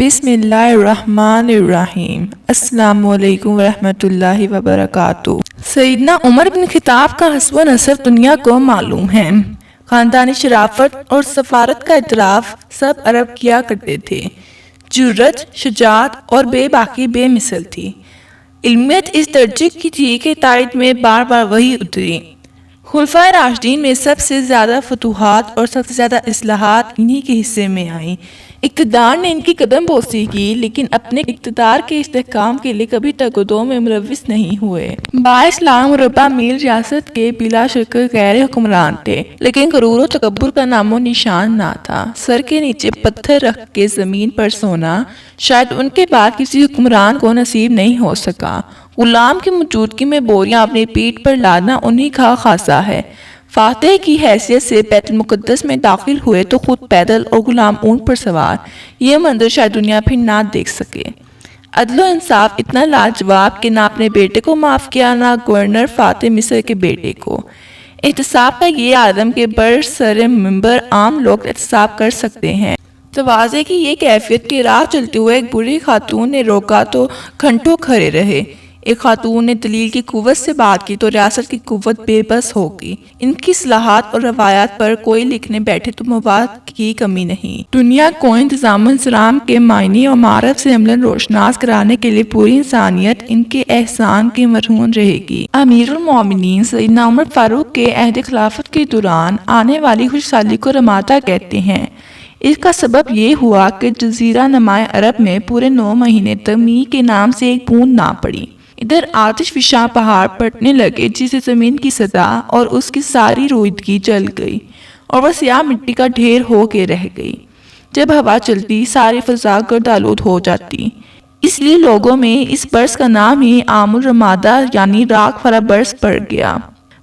بسم اللہ الرحمن الرحیم۔ السلام علیکم ورحمۃ اللہ وبرکاتہ۔ سیدنا عمر بن خطاب کا حسب و نسب دنیا کو معلوم ہے۔ خاندانی شرافت اور سفارت کا اعتراف سب عرب کیا کرتے تھے۔ جرأت، شجاعت اور بے باکی بے مثل تھی۔ علمیت اس درجے کی تھی کہ تائید میں بار بار وحی اتری۔ خلفائے راشدین میں سب سے زیادہ فتوحات اور سب سے زیادہ اصلاحات انہی کے حصے میں آئیں۔ اقتدار نے ان کی قدم بوسی کی، لیکن اپنے اقتدار کے استحکام کے لیے کبھی تگدو میں ملوث نہیں ہوئے۔ با-اسلام مربع میل ریاست کے بلا شک غیر حکمران تھے، لیکن غرور و تکبر کا نام و نشان نہ تھا۔ سر کے نیچے پتھر رکھ کے زمین پر سونا شاید ان کے بعد کسی حکمران کو نصیب نہیں ہو سکا۔ غلام کی موجودگی میں بوریاں اپنی پیٹھ پر لادنا انہی کا خاصہ ہے۔ فاتح کی حیثیت سے بیت المقدس میں داخل ہوئے تو خود پیدل اور غلام اونٹ پر سوار۔ یہ منظر شاید دنیا پھر نہ دیکھ سکے۔ عدل و انصاف اتنا لاجواب کہ نہ اپنے بیٹے کو معاف کیا، نہ گورنر فاتح مصر کے بیٹے کو۔ احتساب کا یہ عالم کہ بر سر منبر عام لوگ احتساب کر سکتے ہیں۔ تواضع کی یہ کیفیت کہ راہ چلتے ہوئے ایک بوڑھی خاتون نے روکا تو گھنٹوں کھڑے رہے۔ ایک خاتون نے دلیل کی قوت سے بات کی تو ریاست کی قوت بے بس ہو گئی۔ ان کی اصلاحات اور روایات پر کوئی لکھنے بیٹھے تو مواد کی کمی نہیں۔ دنیا کو انتظام الاسلام کے معنی اور معرف سے عملاً روشناس کرانے کے لیے پوری انسانیت ان کے احسان کی مرہون رہے گی۔ امیر المومنین سیدنا عمر فاروق کے عہد خلافت کے دوران آنے والی خوشحالی کو رمادہ کہتے ہیں۔ اس کا سبب یہ ہوا کہ جزیرہ نما عرب میں پورے 9 مہینے تک می کے نام سے ایک بوند نہ پڑی۔ ادھر آتش فشاں پہاڑ پھٹنے لگے جس سے زمین کی سطح اور اس کی ساری روئیدگی جل گئی اور وہ سیاہ مٹی کا ڈھیر ہو کے رہ گئی۔ جب ہوا چلتی ساری فضا گرد آلود ہو جاتی۔ اس لیے لوگوں میں اس برس کا نام ہی عام الرمادہ یعنی راکھ والا برس پڑ گیا۔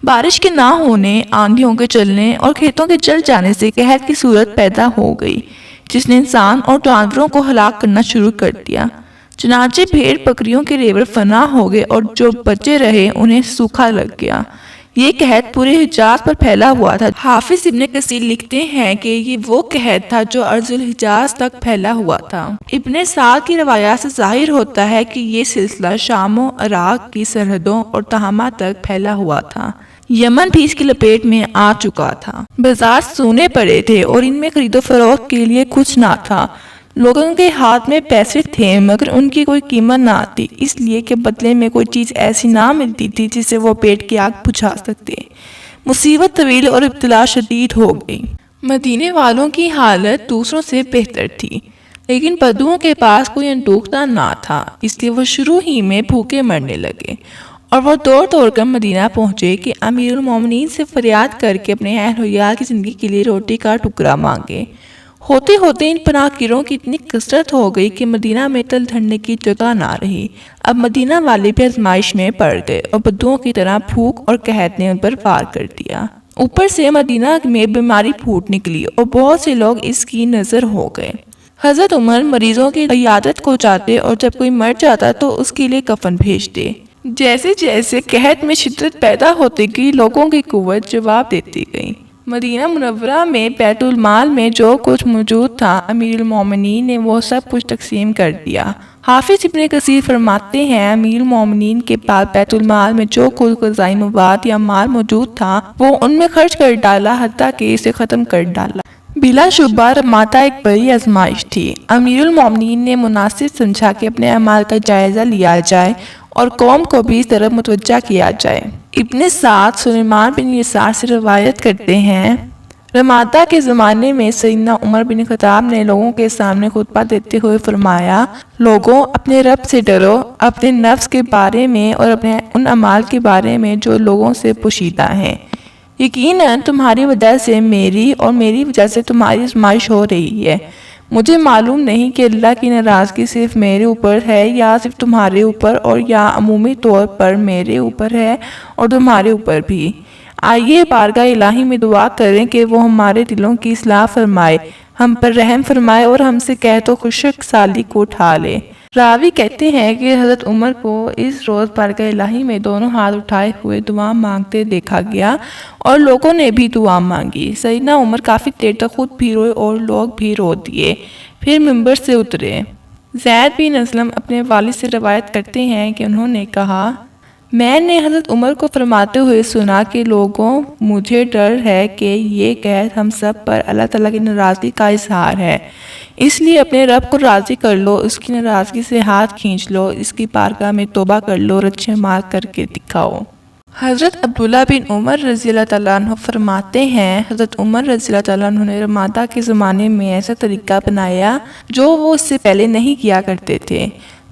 بارش کے نہ ہونے، آندھیوں کے چلنے اور کھیتوں کے جل جانے سے قحط کی صورت پیدا ہو گئی جس نے انسان اور جانوروں کو ہلاک کرنا شروع کر دیا۔ چنانچہ بھیڑ بکریوں کے ریوڑ فنا ہو گئے اور جو بچے رہے انہیں سوکھا لگ گیا۔ یہ قحط پورے حجاز پر پھیلا ہوا تھا۔ حافظ ابن کثیر لکھتے ہیں کہ یہ وہ قحط تھا جو ارض الحجاز تک پھیلا ہوا تھا۔ ابن سعد کی روایات سے ظاہر ہوتا ہے کہ یہ سلسلہ شام و عراق کی سرحدوں اور تہامہ تک پھیلا ہوا تھا۔ یمن بھی اس کی لپیٹ میں آ چکا تھا۔ بازار سونے پڑے تھے اور ان میں خرید و فروخت کے لیے کچھ نہ تھا۔ لوگوں کے ہاتھ میں پیسے تھے مگر ان کی کوئی قیمت نہ آتی، اس لیے کہ بدلے میں کوئی چیز ایسی نہ ملتی تھی جس سے وہ پیٹ کی آگ بجھا سکتے۔ مصیبت طویل اور ابتلا شدید ہو گئی۔ مدینے والوں کی حالت دوسروں سے بہتر تھی، لیکن بدوؤں کے پاس کوئی اندوختہ نہ تھا، اس لیے وہ شروع ہی میں بھوکے مرنے لگے اور وہ دوڑ کر مدینہ پہنچے کہ امیر المومنین سے فریاد کر کے اپنے اہل و عیال کی زندگی کے لیے روٹی کا ٹکڑا مانگے۔ ہوتے ہوتے ان پناہ گیروں کی اتنی کثرت ہو گئی کہ مدینہ میں تل دھرنے کی جگہ نہ رہی۔ اب مدینہ والے بھی آزمائش میں پڑ گئے اور بدوؤں کی طرح بھوک اور قحط نے ان پر وار کر دیا۔ اوپر سے مدینہ میں بیماری پھوٹ نکلی اور بہت سے لوگ اس کی نذر ہو گئے۔ حضرت عمر مریضوں کی عیادت کو جاتے اور جب کوئی مر جاتا تو اس کے لیے کفن بھیجتے۔ جیسے جیسے قحط میں شدت پیدا ہوتی گئی لوگوں کی قوت جواب دیتی گئی۔ مدینہ منورہ میں بیت المال میں جو کچھ موجود تھا امیر المومنین نے وہ سب کچھ تقسیم کر دیا۔ حافظ ابن کثیر فرماتے ہیں امیر المومنین کے پاس بیت المال میں جو کچھ غذائی مواد یا مال موجود تھا وہ ان میں خرچ کر ڈالا حتیٰ کہ اسے ختم کر ڈالا۔ بلا شبہ رمادہ ایک بڑی آزمائش تھی۔ امیر المومنین نے مناسب سمجھا کہ اپنے اعمال کا جائزہ لیا جائے اور قوم کو بھی اس طرف متوجہ کیا جائے۔ ابن سعد سلیمان بن یسار سے روایت کرتے ہیں رمادہ کے زمانے میں سیدنا عمر بن خطاب نے لوگوں کے سامنے خطبہ دیتے ہوئے فرمایا، لوگوں اپنے رب سے ڈرو، اپنے نفس کے بارے میں اور اپنے ان اعمال کے بارے میں جو لوگوں سے پوشیدہ ہیں۔ یقیناً تمہاری وجہ سے میری اور میری وجہ سے تمہاری آزمائش ہو رہی ہے۔ مجھے معلوم نہیں کہ اللہ کی ناراضگی صرف میرے اوپر ہے یا صرف تمہارے اوپر اور یا عمومی طور پر میرے اوپر ہے اور تمہارے اوپر بھی۔ آئیے بارگاہ الہی میں دعا کریں کہ وہ ہمارے دلوں کی اصلاح فرمائے، ہم پر رحم فرمائے اور ہم سے قحط و خشک سالی کو اٹھا لے۔ راوی کہتے ہیں کہ حضرت عمر کو اس روز بارگاہ الہی میں دونوں ہاتھ اٹھائے ہوئے دعا مانگتے دیکھا گیا اور لوگوں نے بھی دعا مانگی۔ سیدنا عمر کافی دیر تک خود بھی روئے اور لوگ بھی رو دیے، پھر منبر سے اترے۔ زید بن اسلم اپنے والد سے روایت کرتے ہیں کہ انہوں نے کہا، میں نے حضرت عمر کو فرماتے ہوئے سنا کہ لوگوں، مجھے ڈر ہے کہ یہ قید ہم سب پر اللہ تعالیٰ کی ناراضگی کا اظہار ہے، اس لیے اپنے رب کو راضی کر لو، اس کی ناراضگی سے ہاتھ کھینچ لو، اس کی بارگاہ میں توبہ کر لو اور اچھے مال کر کے دکھاؤ۔ حضرت عبداللہ بن عمر رضی اللہ تعالیٰ عنہ فرماتے ہیں، حضرت عمر رضی اللہ تعالیٰ عنہ نے رمادہ کے زمانے میں ایسا طریقہ بنایا جو وہ اس سے پہلے نہیں کیا کرتے تھے۔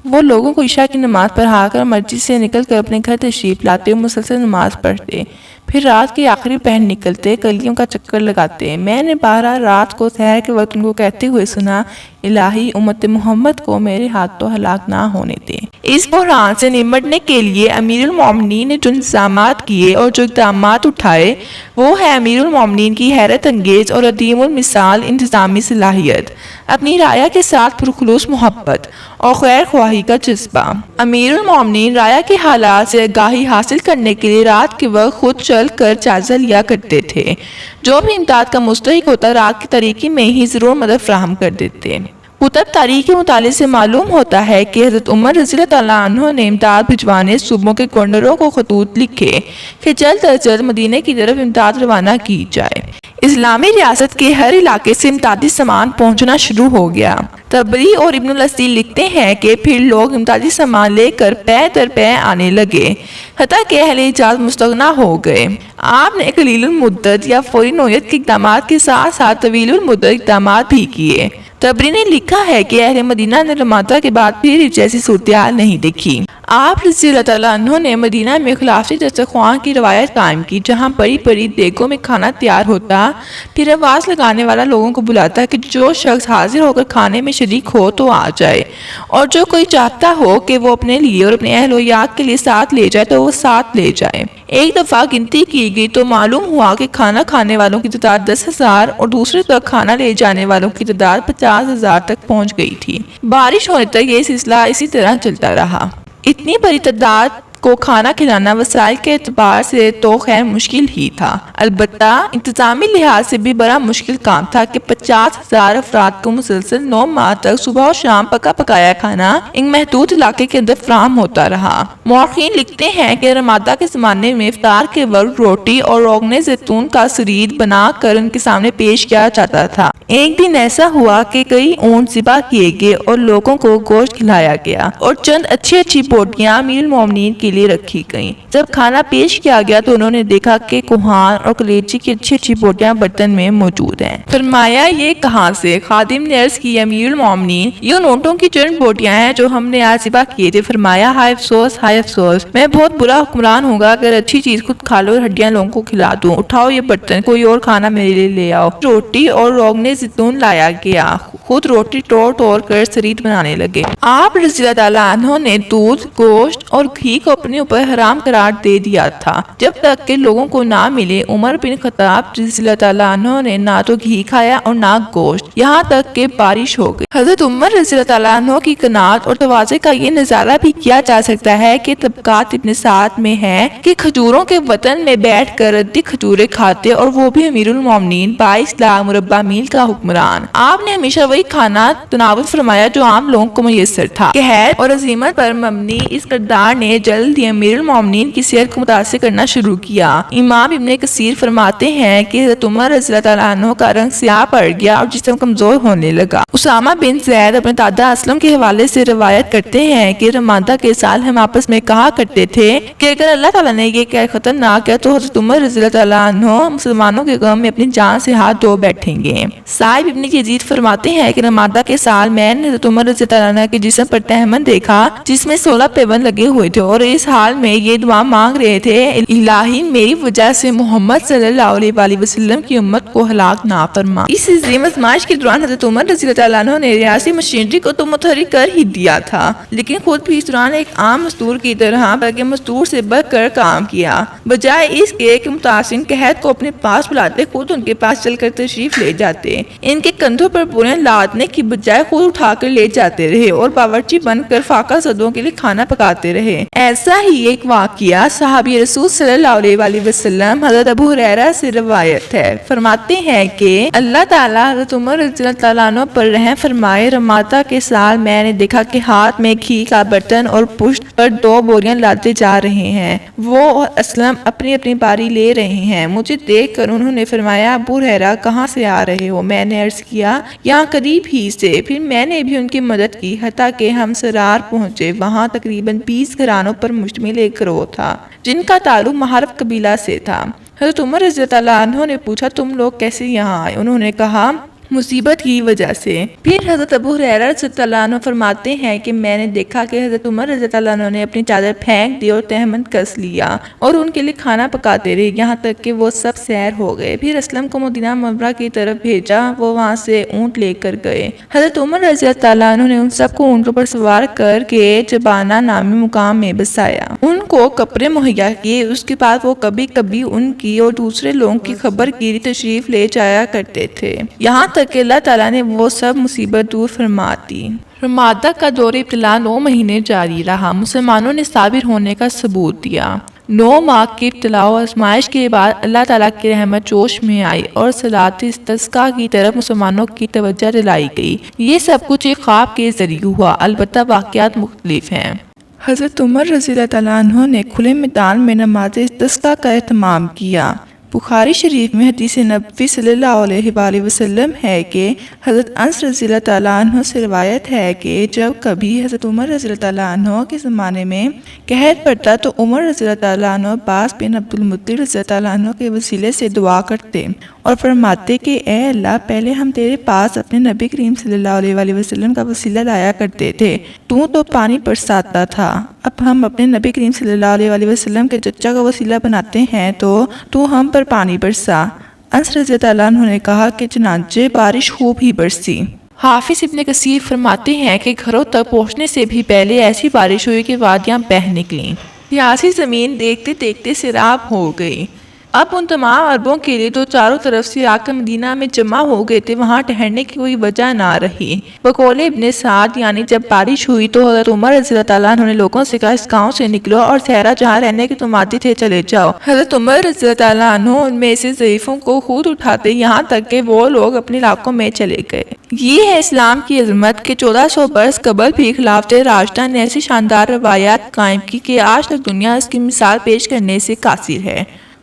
وہ لوگوں کو عشاء کی نماز پڑھا کر مسجد سے نکل کر اپنے گھر تشریف لاتے اور مسلسل نماز پڑھتے، پھر رات کے آخری پہر نکلتے، گلیوں کا چکر لگاتے۔ میں نے بہرحال رات کو سحر کے وقت ان کو کہتے ہوئے سنا، الہی امت محمد کو میرے ہاتھوں ہلاک نہ ہونے دے۔ اس بحران سے نمٹنے کے لیے امیر المومنین نے جو انتظامات کیے اور جو اقدامات اٹھائے وہ ہے امیر المومنین کی حیرت انگیز اور عدیم المثال انتظامی صلاحیت، اپنی رعایا کے ساتھ پرخلوص محبت اور خیر خواہی کا جذبہ۔ امیر المومنین رعایا کے حالات سے آگاہی حاصل کرنے کے لیے رات کے وقت خود چل کر جائزہ لیا کرتے تھے، جو بھی امداد کا مستحق ہوتا رات کی تاریکی میں ہی ضرور مدد فراہم کر دیتے۔ کتب تاریخ کے مطالعے سے معلوم ہوتا ہے کہ حضرت عمر رضی اللہ تعالیٰ عنہ نے امداد بھجوانے صوبوں کے گورنروں کو خطوط لکھے کہ جلد از جلد مدینے کی طرف امداد روانہ کی جائے۔ اسلامی ریاست کے ہر علاقے سے امدادی سامان پہنچنا شروع ہو گیا۔ تبری اور ابن الاسیر لکھتے ہیں کہ پھر لوگ امدادی سامان لے کر پے در پے آنے لگے، حتیٰ کہ اہل حجاز مستغنا ہو گئے۔ آپ نے قلیل المدت یا فوری نوعیت کے اقدامات کے ساتھ ساتھ طویل المدت اقدامات بھی کیے۔ تبری نے لکھا ہے کہ اہل مدینہ نے رمادہ کے بعد پھر جیسی صورتحال نہیں دیکھی۔ آپ رضی اللہ تعالیٰ عنہ نے مدینہ میں خلافتی دسترخوان کی روایت قائم کی، جہاں بڑی بڑی دیگوں میں کھانا تیار ہوتا، پھر آواز لگانے والا لوگوں کو بلاتا کہ جو شخص حاضر ہو کر کھانے میں شریک ہو تو آ جائے، اور جو کوئی چاہتا ہو کہ وہ اپنے لیے اور اپنے اہل و عیال کے لیے ساتھ لے جائے تو وہ ساتھ لے جائے۔ ایک دفعہ گنتی کی گئی تو معلوم ہوا کہ کھانا کھانے والوں کی تعداد 10,000 اور دوسرے تک کھانا لے جانے والوں کی تعداد 50,000 تک پہنچ گئی تھی۔ بارش ہونے تک یہ سلسلہ اسی طرح چلتا رہا۔ اتنی بڑی تعداد کو کھانا کھلانا وسائل کے اعتبار سے تو خیر مشکل ہی تھا، البتہ انتظامی لحاظ سے بھی بڑا مشکل کام تھا کہ 50,000 افراد کو مسلسل 9 ماہ تک صبح و شام پکا پکایا کھانا ایک محدود علاقے کے اندر فراہم ہوتا رہا۔ مورخین لکھتے ہیں کہ رمادہ کے زمانے میں افطار کے وقت روٹی اور روغن زیتون کا سرید بنا کر ان کے سامنے پیش کیا جاتا تھا۔ ایک دن ایسا ہوا کہ کئی اونٹ ذبح کیے گئے اور لوگوں کو گوشت کھلایا گیا، اور چند اچھی بوٹیاں امیر المومنین کے لیے رکھی گئیں۔ جب کھانا پیش کیا گیا تو انہوں نے دیکھا کہ کوہان اور کلیجی کی اچھی بوٹیاں برتن میں موجود ہیں۔ فرمایا، یہ کہاں سے؟ خادم نے عرض کی، امیر المومنین، یہ ان اونٹوں کی چند بوٹیاں ہیں جو ہم نے آج ذبح کیے تھے۔ فرمایا، ہائے افسوس، ہائے افسوس، میں بہت برا حکمران ہوں گا اگر اچھی چیز خود کھا لو اور ہڈیاں لوگوں کو کھلا دوں۔ اٹھاؤ یہ برتن، کوئی اور کھانا میرے لیے لے آؤ۔ روٹی اور روغن زیتون لایا گیا، خود روٹی توڑ کر سرید بنانے لگے۔ آپ رضی اللہ تعالیٰ عنہ نے دودھ، گوشت اور گھی کو اپنے اوپر حرام قرار دے دیا تھا جب تک کہ لوگوں کو نہ ملے۔ عمر بن خطاب رضی اللہ تعالیٰ عنہ نے نہ تو گھی کھایا اور نہ گوشت، یہاں تک کہ بارش ہو گئی۔ حضرت عمر رضی اللہ تعالیٰ عنہ کی قناعت اور تواضع کا یہ نظارہ بھی کیا جا سکتا ہے کہ طبقات ابن سعد میں ہے کہ کھجوروں کے وطن میں بیٹھ کر ردی کھجوریں کھاتے، اور وہ بھی امیر المومنین 22 لاکھ مربع میل کا حکمران۔ آپ نے ہمیشہ وہی کھانا تناول فرمایا جو عام لوگوں کو میسر تھا۔ قحط اور عزیمت پر مبنی اس کردار نے جلد ہی امیر المومنین کی صحت کو متاثر کرنا شروع کیا۔ امام ابن کثیر فرماتے ہیں کہ حضرت عمر رضی اللہ تعالیٰ عنہ کا رنگ سیاہ پڑ گیا اور جسم کمزور ہونے لگا۔ اسامہ بن زید اپنے دادا اسلم کے حوالے سے روایت کرتے ہیں کہ رمادہ کے سال ہم آپس میں کہا کرتے تھے کہ اگر اللہ تعالیٰ نے یہ قحط ختم نہ کیا تو حضرت عمر رضی اللہ تعالیٰ عنہ مسلمانوں کے غم میں اپنی جان سے ہاتھ دھو بیٹھیں گے۔ صاحب ابن یزید فرماتے ہیں کہ رمادہ کے سال میں نے حضرت عمر رضی اللہ عنہ کے جسم پر تہمن دیکھا جس میں 16 پیون لگے ہوئے تھے، اور اس حال میں یہ دعا مانگ رہے تھے، الہی میری وجہ سے محمد صلی اللہ علیہ وآلہ وسلم کی امت کو ہلاک نہ فرما۔ اس عظیم آزمائش کے دوران حضرت عمر رضی اللہ تعالیٰ عنہ نے ریاسی مشینری کو تو متحرک کر ہی دیا تھا، لیکن خود بھی اس دوران ایک عام مزدور کی طرح بلکہ مزدور سے بڑھ کر کام کیا۔ بجائے اس کے کہ متاثرین قحط کو اپنے پاس بلاتے، خود ان کے پاس چل کر تشریف لے جاتے۔ ان کے کندھوں پر بوریاں لادنے کی بجائے خود اٹھا کر لے جاتے رہے اور باورچی بن کر فاقہ زدوں کے لیے کھانا پکاتے رہے۔ ایسا ایسا ہی ایک واقعہ صحابی رسول صلی اللہ علیہ وسلم حضرت ابو ہریرہ سے روایت ہے، فرماتے ہیں کہ اللہ تعالیٰ حضرت عمر رضی اللہ تعالیٰ عنہ پر رحم فرمائے، رمادہ کے سال میں نے دیکھا کہ ہاتھ میں گھی کا برتن اور پشت پر 2 بوریاں لاتے جا رہے ہیں، وہ اور اسلم اپنی اپنی باری لے رہے ہیں۔ مجھے دیکھ کر انہوں نے فرمایا ابو ہریرہ کہاں سے آ رہے ہو؟ میں نے عرض کیا یہاں قریب ہی سے۔ پھر میں نے بھی ان کی مدد کی حتیٰ کہ ہم سرار پہنچے، وہاں تقریباً 20 گھرانوں پر مشتمل ایک گروہ تھا جن کا تعلق محارب قبیلہ سے تھا۔ حضرت عمر رضی اللہ عنہ نے پوچھا تم لوگ کیسے یہاں آئے؟ انہوں نے کہا مصیبت کی وجہ سے۔ پھر حضرت ابو ہریرہ رضی اللہ عنہ فرماتے ہیں کہ میں نے دیکھا کہ حضرت عمر رضی اللہ عنہ نے اپنی چادر پھینک دی اور تہمند کس لیا اور ان کے لیے کھانا پکاتے رہے یہاں تک کہ وہ سب سیر ہو گئے۔ پھر اسلم کو مدینہ منورہ کی طرف بھیجا، وہ وہاں سے اونٹ لے کر گئے۔ حضرت عمر رضی اللہ عنہ نے ان سب کو اونٹوں پر سوار کر کے جبانہ نامی مقام میں بسایا، ان کو کپڑے مہیا کیے، اس کے بعد وہ کبھی کبھی ان کی اور دوسرے لوگوں کی خبر گیری تشریف لے جایا کرتے تھے، یہاں تک کہ اللہ تعالیٰ نے وہ سب مصیبت دور فرما دی۔ رمادہ کا دور ابتلا 9 مہینے جاری رہا، مسلمانوں نے صابر ہونے کا ثبوت دیا۔ 9 ماہ کی ابتلا و آزمائش کے بعد اللہ تعالیٰ کی رحمت جوش میں آئی اور صلاۃ استسقاء کی طرف مسلمانوں کی توجہ دلائی گئی۔ یہ سب کچھ ایک خواب کے ذریعے ہوا، البتہ واقعات مختلف ہیں۔ حضرت عمر رضی اللہ عنہ نے کھلے میدان میں نماز استسقاء کا اہتمام کیا۔ بخاری شریف میں حدیث نبوی صلی اللہ علیہ وآلہ وسلم ہے کہ حضرت انس رضی اللہ عنہ سے روایت ہے کہ جب کبھی حضرت عمر رضی اللہ عنہ کے زمانے میں قحط پڑتا تو عمر رضی اللہ عنہ عباس بن عبد المطلب رضی اللہ عنہ کے وسیلے سے دعا کرتے اور فرماتے کہ اے اللہ پہلے ہم تیرے پاس اپنے نبی کریم صلی اللہ علیہ وآلہ وسلم کا وسیلہ لایا کرتے تھے، تو پانی برساتا تھا، اب ہم اپنے نبی کریم صلی اللہ علیہ وآلہ وسلم کے چچا کا وسیلہ بناتے ہیں تو ہم پر پانی برسا۔ انس رضی اللہ عنہ نے کہا کہ چنانچہ بارش خوب ہی برسی۔ حافظ ابن کثیر فرماتے ہیں کہ گھروں تک پہنچنے سے بھی پہلے ایسی بارش ہوئی کہ وادیاں بہہ نکلیں، سیاسی زمین دیکھتے دیکھتے سیراب ہو گئی۔ اب ان تمام عربوں کے لیے جو چاروں طرف سے آ کر مدینہ میں جمع ہو گئے تھے وہاں ٹھہرنے کی کوئی وجہ نہ رہی۔ بقول ابن سعد یعنی جب بارش ہوئی تو حضرت عمر رضی اللہ عنہ نے لوگوں سے کہا اس گاؤں سے نکلو اور صحرا جہاں رہنے کے تم عادی تھے چلے جاؤ۔ حضرت عمر رضی اللہ عنہ ان میں سے ضعیفوں کو خود اٹھاتے یہاں تک کہ وہ لوگ اپنے علاقوں میں چلے گئے۔ یہ ہے اسلام کی عظمت کہ 1400 برس قبل بھی خلافت راشدہ نے ایسی شاندار روایات قائم کی کہ آج تک دنیا اس کی مثال پیش کرنے سے قاصر ہے۔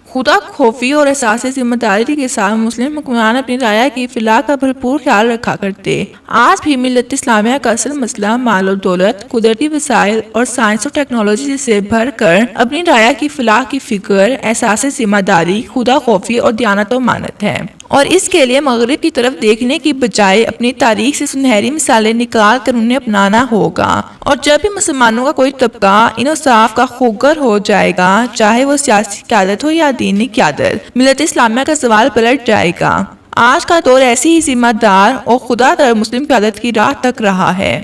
خدا خوفی اور احساس ذمہ داری کے ساتھ مسلم حکمران اپنی رعایا کی فلاح کا بھرپور خیال رکھا کرتے۔ آج بھی ملت اسلامیہ کا اصل مسئلہ مال و دولت، قدرتی وسائل اور سائنس و ٹیکنالوجی سے بھر کر اپنی رعایا کی فلاح کی فکر، احساس ذمہ داری، خدا خوفی اور دیانت و امانت ہے، اور اس کے لیے مغرب کی طرف دیکھنے کی بجائے اپنی تاریخ سے سنہری مثالیں نکال کر انہیں اپنانا ہوگا۔ اور جب بھی مسلمانوں کا کوئی طبقہ انصاف کا خوگر ہو جائے گا، چاہے وہ سیاسی قیادت ہو یا دینی قیادت، ملت اسلامیہ کا زوال پلٹ جائے گا۔ آج کا دور ایسی ہی ذمہ دار اور خدا در مسلم قیادت کی راہ تک رہا ہے۔